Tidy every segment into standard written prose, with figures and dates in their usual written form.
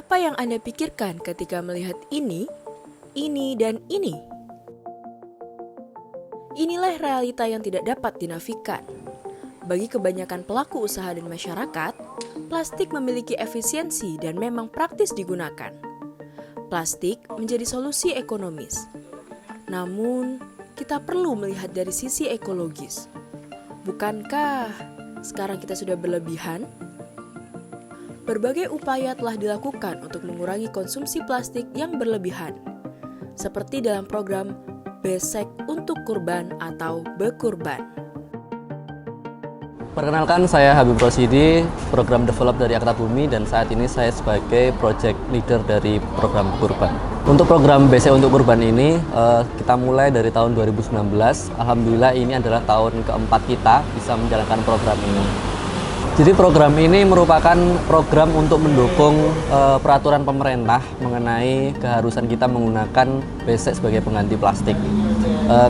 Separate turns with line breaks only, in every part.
Apa yang Anda pikirkan ketika melihat ini, dan ini? Inilah realita yang tidak dapat dinafikan. Bagi kebanyakan pelaku usaha dan masyarakat, plastik memiliki efisiensi dan memang praktis digunakan. Plastik menjadi solusi ekonomis. Namun, kita perlu melihat dari sisi ekologis. Bukankah sekarang kita sudah berlebihan? Berbagai upaya telah dilakukan untuk mengurangi konsumsi plastik yang berlebihan, seperti dalam program Besek untuk Kurban atau Bekurban.
Perkenalkan, saya Habib Rosidi, program develop dari Akta Bumi, dan saat ini saya sebagai project leader dari program Kurban. Untuk program BC untuk Kurban ini, kita mulai dari tahun 2019. Alhamdulillah ini adalah tahun keempat kita bisa menjalankan program ini. Jadi program ini merupakan program untuk mendukung peraturan pemerintah mengenai keharusan kita menggunakan besek sebagai pengganti plastik.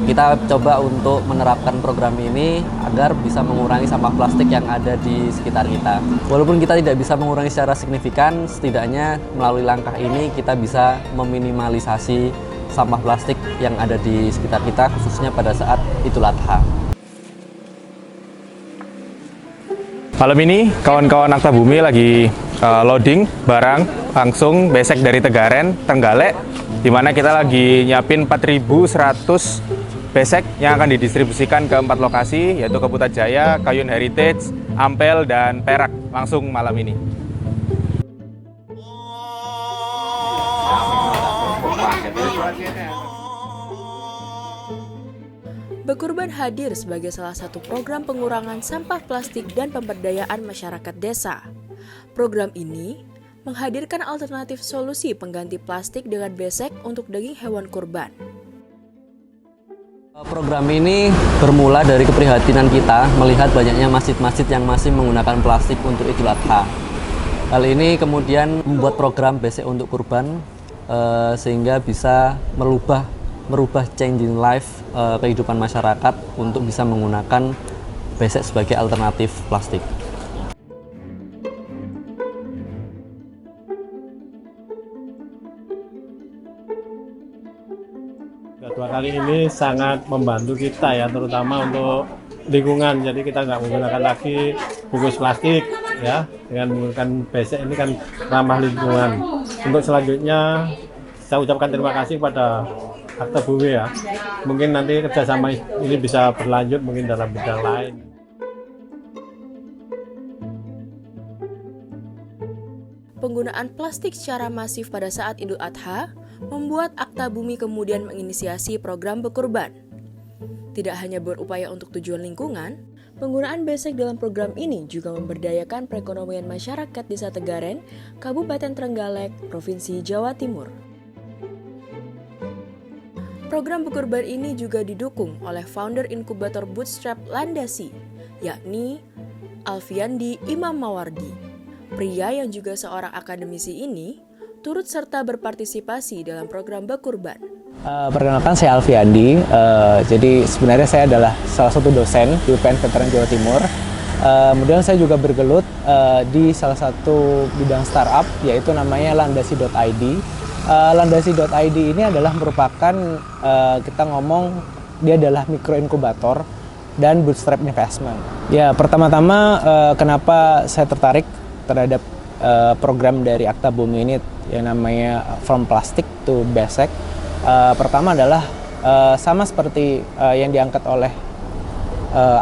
Kita coba untuk menerapkan program ini agar bisa mengurangi sampah plastik yang ada di sekitar kita. Walaupun kita tidak bisa mengurangi secara signifikan, setidaknya melalui langkah ini kita bisa meminimalisasi sampah plastik yang ada di sekitar kita, khususnya pada saat Idul Adha.
Malam ini kawan-kawan Akta Bumi lagi loading barang langsung besek dari Tegaren, Trenggalek, di mana kita lagi nyiapin 4.100 besek yang akan didistribusikan ke 4 lokasi, yaitu ke Putrajaya, Kayun Heritage, Ampel, dan Perak langsung malam ini.
Bekurban hadir sebagai salah satu program pengurangan sampah plastik dan pemberdayaan masyarakat desa. Program ini menghadirkan alternatif solusi pengganti plastik dengan besek untuk daging hewan kurban.
Program ini bermula dari keprihatinan kita melihat banyaknya masjid-masjid yang masih menggunakan plastik untuk Idul Adha. Hal ini kemudian membuat program besek untuk kurban sehingga bisa merubah changing life kehidupan masyarakat untuk bisa menggunakan besek sebagai alternatif plastik.
Dua kali ini sangat membantu kita ya, terutama untuk lingkungan. Jadi kita nggak menggunakan lagi bungkus plastik ya, dengan menggunakan besek ini kan ramah lingkungan. Untuk selanjutnya saya ucapkan terima kasih pada Akta Bumi ya. Mungkin nanti kerjasama ini bisa berlanjut mungkin dalam bidang lain.
Penggunaan plastik secara masif pada saat Idul Adha membuat Akta Bumi kemudian menginisiasi program Bekurban. Tidak hanya berupaya untuk tujuan lingkungan, penggunaan besek dalam program ini juga memberdayakan perekonomian masyarakat Desa Tegaren, Kabupaten Trenggalek, Provinsi Jawa Timur. Program Bekurban ini juga didukung oleh founder inkubator Bootstrap Landasi, yakni Alfiandi Imam Mawardi. Pria yang juga seorang akademisi ini turut serta berpartisipasi dalam program Bekurban.
Perkenalkan, saya Alfiandi. Jadi sebenarnya saya adalah salah satu dosen di UPN Veteran Jawa Timur. Kemudian saya juga bergelut di salah satu bidang startup, yaitu namanya Landasi.id. Landasi.id ini adalah merupakan, kita ngomong, dia adalah mikroinkubator dan bootstrap investment. Ya, pertama-tama kenapa saya tertarik terhadap program dari Akta Bumi ini yang namanya From Plastic to Besek. Pertama adalah sama seperti yang diangkat oleh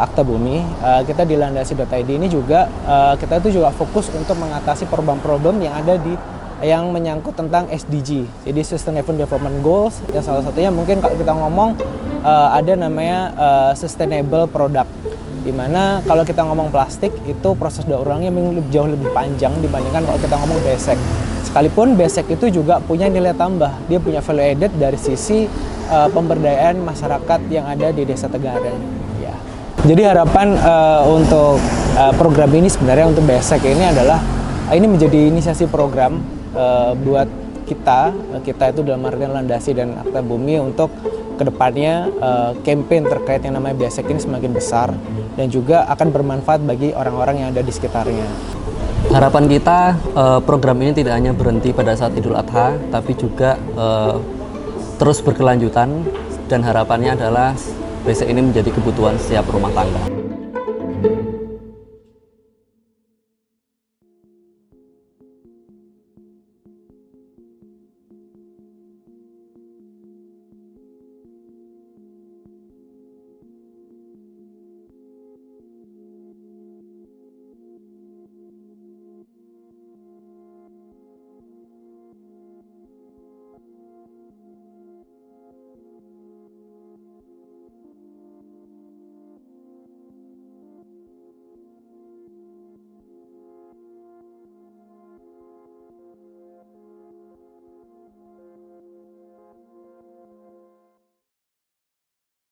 Akta Bumi, kita di Landasi.id ini juga kita itu juga fokus untuk mengatasi problem-problem yang ada yang menyangkut tentang SDG, jadi Sustainable Development Goals. Yang salah satunya mungkin kalau kita ngomong ada namanya Sustainable Product, dimana kalau kita ngomong plastik itu proses daur ulangnya jauh lebih panjang dibandingkan kalau kita ngomong besek. Sekalipun besek itu juga punya nilai tambah, dia punya value added dari sisi pemberdayaan masyarakat yang ada di Desa Tegaren. Ya. Jadi harapan untuk program ini sebenarnya untuk besek ini adalah ini menjadi inisiasi program buat kita itu dalam artian Landasi dan Akta Bumi untuk kedepannya campaign terkait yang namanya besek ini semakin besar dan juga akan bermanfaat bagi orang-orang yang ada di sekitarnya.
Harapan kita program ini tidak hanya berhenti pada saat Idul Adha, tapi juga terus berkelanjutan, dan harapannya adalah BSEK ini menjadi kebutuhan setiap rumah tangga.